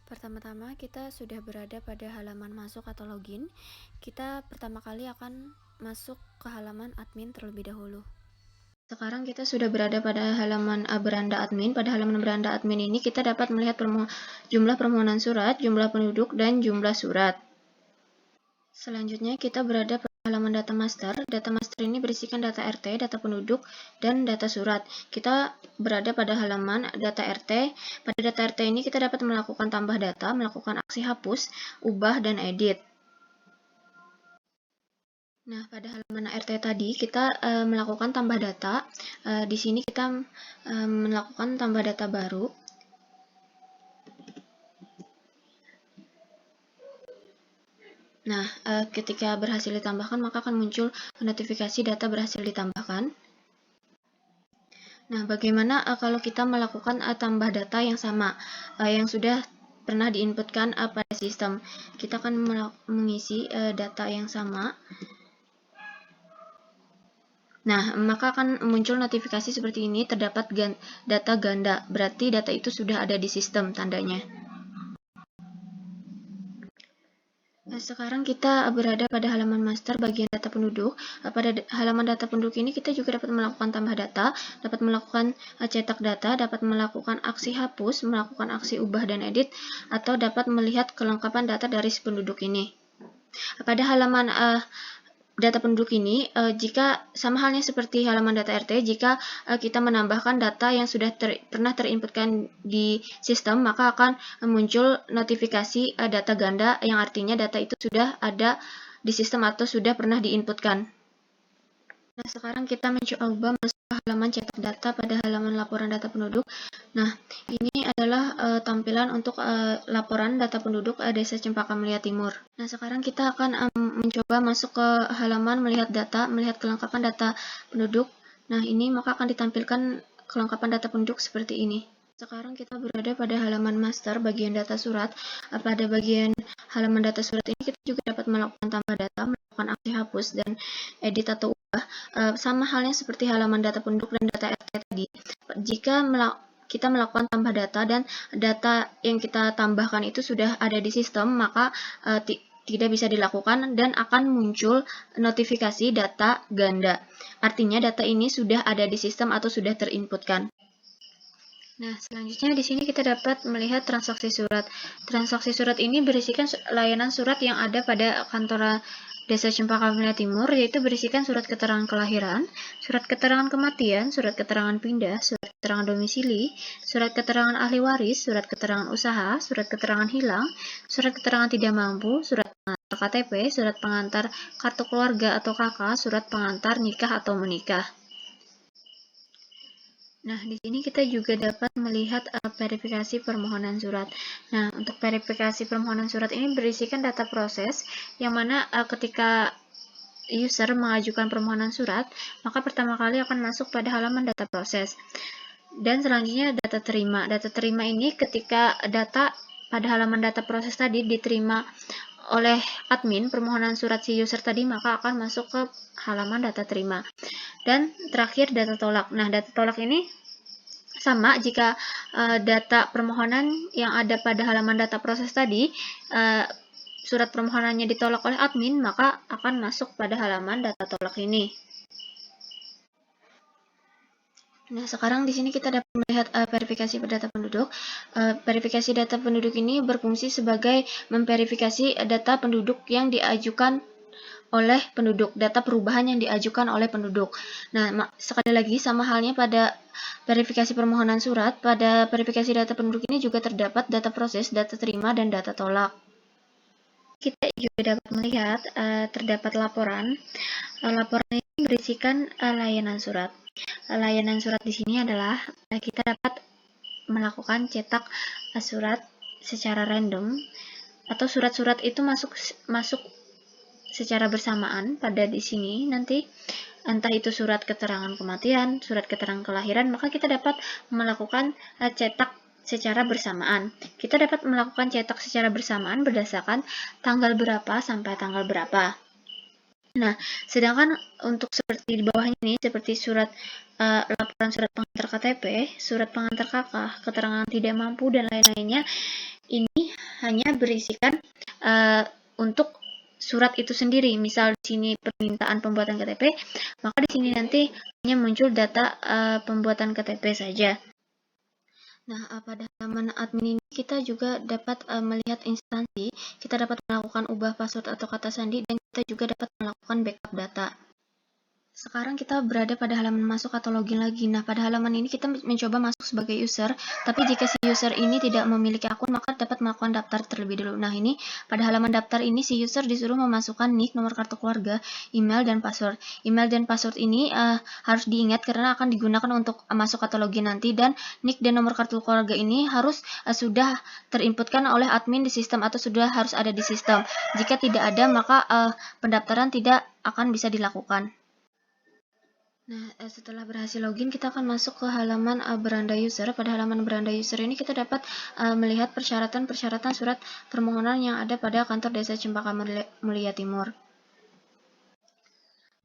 Pertama-tama kita sudah berada pada halaman masuk atau login. Kita pertama kali akan masuk ke halaman admin terlebih dahulu. Sekarang kita sudah berada pada halaman beranda admin. Pada halaman beranda admin ini kita dapat melihat jumlah permohonan surat, jumlah penduduk, dan jumlah surat. Selanjutnya kita berada pada halaman data master. Data master ini berisikan data RT, data penduduk, dan data surat. Kita berada pada halaman data RT. Pada data RT ini kita dapat melakukan tambah data, melakukan aksi hapus, ubah, dan edit. Nah, pada halaman RT tadi kita melakukan tambah data. Di sini kita melakukan tambah data baru. Nah, ketika berhasil ditambahkan, maka akan muncul notifikasi data berhasil ditambahkan. Nah, bagaimana kalau kita melakukan tambah data yang sama, yang sudah pernah diinputkan pada sistem? Kita akan mengisi data yang sama. Nah, maka akan muncul notifikasi seperti ini, terdapat data ganda, berarti data itu sudah ada di sistem tandanya. Sekarang kita berada pada halaman master bagian data penduduk. Pada halaman data penduduk ini kita juga dapat melakukan tambah data, dapat melakukan cetak data, dapat melakukan aksi hapus, melakukan aksi ubah dan edit, atau dapat melihat kelengkapan data dari si penduduk ini. Pada halaman data penduduk ini, jika sama halnya seperti halaman data RT, jika kita menambahkan data yang sudah pernah terinputkan di sistem, maka akan muncul notifikasi data ganda, yang artinya data itu sudah ada di sistem atau sudah pernah diinputkan. Nah, sekarang kita mencoba masuk ke halaman cetak data pada halaman laporan data penduduk. Nah, ini adalah tampilan untuk laporan data penduduk Desa Cempaka Mulia Timur. Nah, sekarang kita akan mencoba masuk ke halaman melihat data, melihat kelengkapan data penduduk. Nah, ini maka akan ditampilkan kelengkapan data penduduk seperti ini. Sekarang kita berada pada halaman master bagian data surat. Pada bagian halaman data surat ini kita juga dapat melakukan tambah data, melakukan aksi hapus dan edit atau ubah. Sama halnya seperti halaman data penduduk dan data RT tadi. Jika kita melakukan tambah data dan data yang kita tambahkan itu sudah ada di sistem, maka tidak bisa dilakukan dan akan muncul notifikasi data ganda. Artinya data ini sudah ada di sistem atau sudah terinputkan. Nah, selanjutnya di sini kita dapat melihat transaksi surat. Transaksi surat ini berisikan layanan surat yang ada pada kantor Desa Cempaka Mulia Timur, yaitu berisikan surat keterangan kelahiran, surat keterangan kematian, surat keterangan pindah, surat keterangan domisili, surat keterangan ahli waris, surat keterangan usaha, surat keterangan hilang, surat keterangan tidak mampu, surat pengantar KTP, surat pengantar kartu keluarga atau KK, surat pengantar nikah atau menikah. Nah, di sini kita juga dapat melihat verifikasi permohonan surat. Nah, untuk verifikasi permohonan surat ini berisikan data proses, yang mana ketika user mengajukan permohonan surat, maka pertama kali akan masuk pada halaman data proses. Dan selanjutnya data terima. Data terima ini ketika data pada halaman data proses tadi diterima oleh admin permohonan surat si user tadi, maka akan masuk ke halaman data terima. Dan terakhir data tolak. Nah, data tolak ini sama jika data permohonan yang ada pada halaman data proses tadi surat permohonannya ditolak oleh admin, maka akan masuk pada halaman data tolak ini. Nah, sekarang di sini kita dapat melihat verifikasi data penduduk. Verifikasi data penduduk ini berfungsi sebagai memverifikasi data penduduk yang diajukan oleh penduduk, data perubahan yang diajukan oleh penduduk. Nah, sekali lagi sama halnya pada verifikasi permohonan surat, pada verifikasi data penduduk ini juga terdapat data proses, data terima, dan data tolak. Kita juga dapat melihat terdapat laporan. Laporan ini berisikan layanan surat. Layanan surat di sini adalah kita dapat melakukan cetak surat secara random, atau surat-surat itu masuk secara bersamaan pada di sini nanti, entah itu surat keterangan kematian, surat keterangan kelahiran, maka kita dapat melakukan cetak secara bersamaan. Kita dapat melakukan cetak secara bersamaan berdasarkan tanggal berapa sampai tanggal berapa. Nah, sedangkan untuk seperti di bawahnya ini, seperti surat laporan surat pengantar KTP, surat pengantar KK, keterangan tidak mampu, dan lain-lainnya, ini hanya berisikan untuk surat itu sendiri. Misal di sini permintaan pembuatan KTP, maka di sini nanti hanya muncul data pembuatan KTP saja. Nah, pada halaman admin ini kita juga dapat melihat instansi, kita dapat melakukan ubah password atau kata sandi, dan kita juga dapat melakukan backup data. Sekarang kita berada pada halaman masuk atau login lagi. Nah, pada halaman ini kita mencoba masuk sebagai user, tapi jika si user ini tidak memiliki akun, maka dapat melakukan daftar terlebih dulu. Nah, ini pada halaman daftar ini si user disuruh memasukkan nick, nomor kartu keluarga, email, dan password. Email dan password ini harus diingat karena akan digunakan untuk masuk atau login nanti, dan nick dan nomor kartu keluarga ini harus sudah terinputkan oleh admin di sistem atau sudah harus ada di sistem. Jika tidak ada, maka pendaftaran tidak akan bisa dilakukan. Nah, setelah berhasil login, kita akan masuk ke halaman beranda user. Pada halaman beranda user ini kita dapat melihat persyaratan-persyaratan surat permohonan yang ada pada kantor Desa Cempaka Mulia Timur.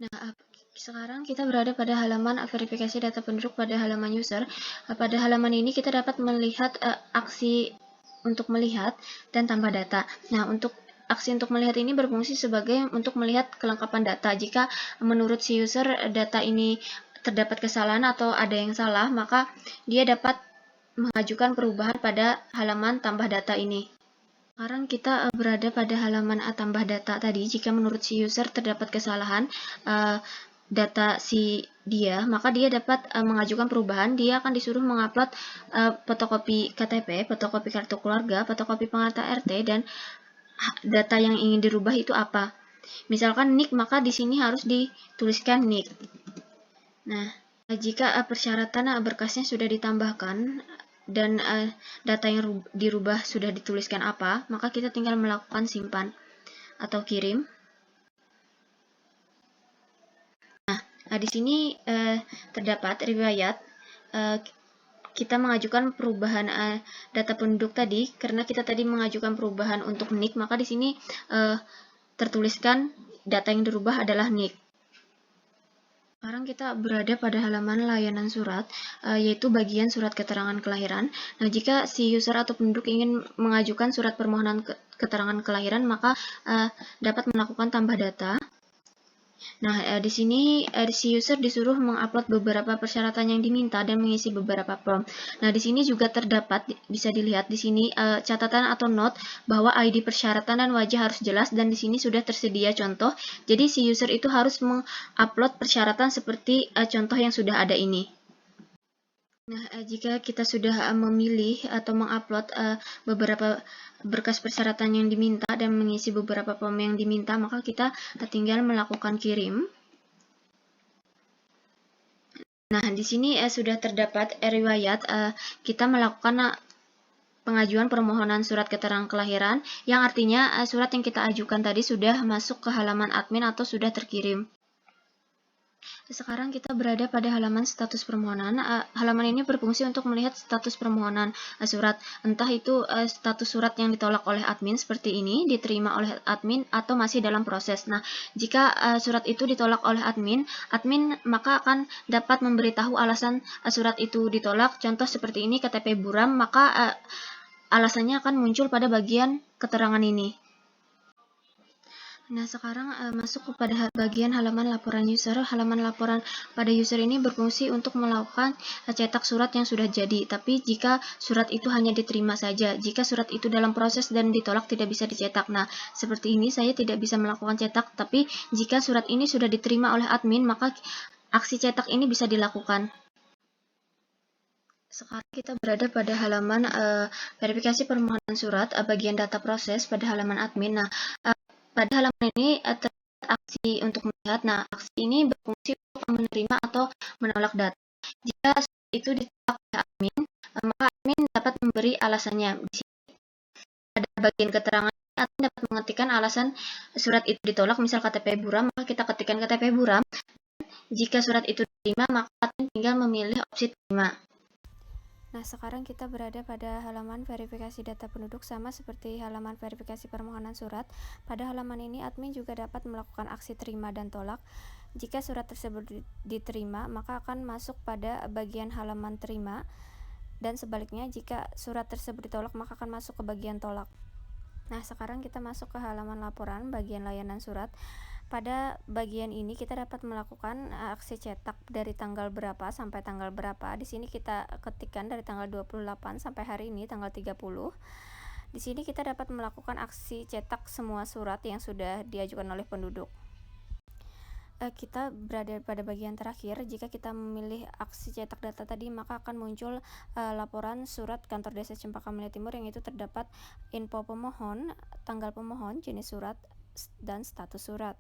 Nah, sekarang kita berada pada halaman verifikasi data penduduk pada halaman user. Pada halaman ini kita dapat melihat aksi untuk melihat dan tambah data. Nah, untuk aksi untuk melihat ini berfungsi sebagai untuk melihat kelengkapan data. Jika menurut si user data ini terdapat kesalahan atau ada yang salah, maka dia dapat mengajukan perubahan pada halaman tambah data ini. Sekarang kita berada pada halaman tambah data tadi. Jika menurut si user terdapat kesalahan data si dia, maka dia dapat mengajukan perubahan. Dia akan disuruh mengupload fotokopi KTP, fotokopi kartu keluarga, fotokopi pengantar RT, dan data yang ingin dirubah itu apa. Misalkan nick, maka di sini harus dituliskan nick. Nah, jika persyaratan berkasnya sudah ditambahkan dan data yang dirubah sudah dituliskan apa, maka kita tinggal melakukan simpan atau kirim. Nah, di sini terdapat riwayat kita mengajukan perubahan data penduduk tadi. Karena kita tadi mengajukan perubahan untuk nick, maka di sini tertuliskan data yang dirubah adalah nick. Sekarang kita berada pada halaman layanan surat, yaitu bagian surat keterangan kelahiran. Nah, jika si user atau penduduk ingin mengajukan surat permohonan keterangan kelahiran, maka dapat melakukan tambah data. Nah, di sini si user disuruh mengupload beberapa persyaratan yang diminta dan mengisi beberapa form. Nah, di sini juga terdapat, bisa dilihat di sini catatan atau note bahwa ID persyaratan dan wajah harus jelas, dan di sini sudah tersedia contoh. Jadi si user itu harus mengupload persyaratan seperti contoh yang sudah ada ini. Nah, jika kita sudah memilih atau mengupload beberapa berkas persyaratan yang diminta dan mengisi beberapa form yang diminta, maka kita tinggal melakukan kirim. Nah, di sini sudah terdapat riwayat kita melakukan pengajuan permohonan surat keterangan kelahiran, yang artinya surat yang kita ajukan tadi sudah masuk ke halaman admin atau sudah terkirim. Sekarang kita berada pada halaman status permohonan. Halaman ini berfungsi untuk melihat status permohonan surat. Entah itu status surat yang ditolak oleh admin seperti ini, diterima oleh admin, atau masih dalam proses. Nah, jika surat itu ditolak oleh admin maka akan dapat memberitahu alasan surat itu ditolak. Contoh seperti ini, KTP buram, maka alasannya akan muncul pada bagian keterangan ini. Nah, sekarang masuk kepada bagian halaman laporan user. Halaman laporan pada user ini berfungsi untuk melakukan cetak surat yang sudah jadi. Tapi jika surat itu hanya diterima saja, jika surat itu dalam proses dan ditolak tidak bisa dicetak. Nah, seperti ini saya tidak bisa melakukan cetak, tapi jika surat ini sudah diterima oleh admin, maka aksi cetak ini bisa dilakukan. Sekarang kita berada pada halaman verifikasi permohonan surat, bagian data proses pada halaman admin. Nah, pada halaman ini terdapat aksi untuk melihat. Nah, aksi ini berfungsi untuk menerima atau menolak data. Jika itu ditolak oleh admin, maka admin dapat memberi alasannya. Di sini pada bagian keterangan, admin dapat mengetikkan alasan surat itu ditolak. Misal KTP buram, maka kita ketikkan KTP buram. Jika surat itu diterima, maka admin tinggal memilih opsi terima. Nah, sekarang kita berada pada halaman verifikasi data penduduk, sama seperti halaman verifikasi permohonan surat. Pada halaman ini, admin juga dapat melakukan aksi terima dan tolak. Jika surat tersebut diterima, maka akan masuk pada bagian halaman terima, dan sebaliknya, jika surat tersebut ditolak, maka akan masuk ke bagian tolak. Nah, sekarang kita masuk ke halaman laporan bagian layanan surat. Pada bagian ini kita dapat melakukan aksi cetak dari tanggal berapa sampai tanggal berapa. Di sini kita ketikkan dari tanggal 28 sampai hari ini tanggal 30. Di sini kita dapat melakukan aksi cetak semua surat yang sudah diajukan oleh penduduk. Kita berada pada bagian terakhir. Jika kita memilih aksi cetak data tadi, maka akan muncul laporan surat kantor desa Cempaka Mulia Timur, yang itu terdapat info pemohon, tanggal pemohon, jenis surat, dan status surat.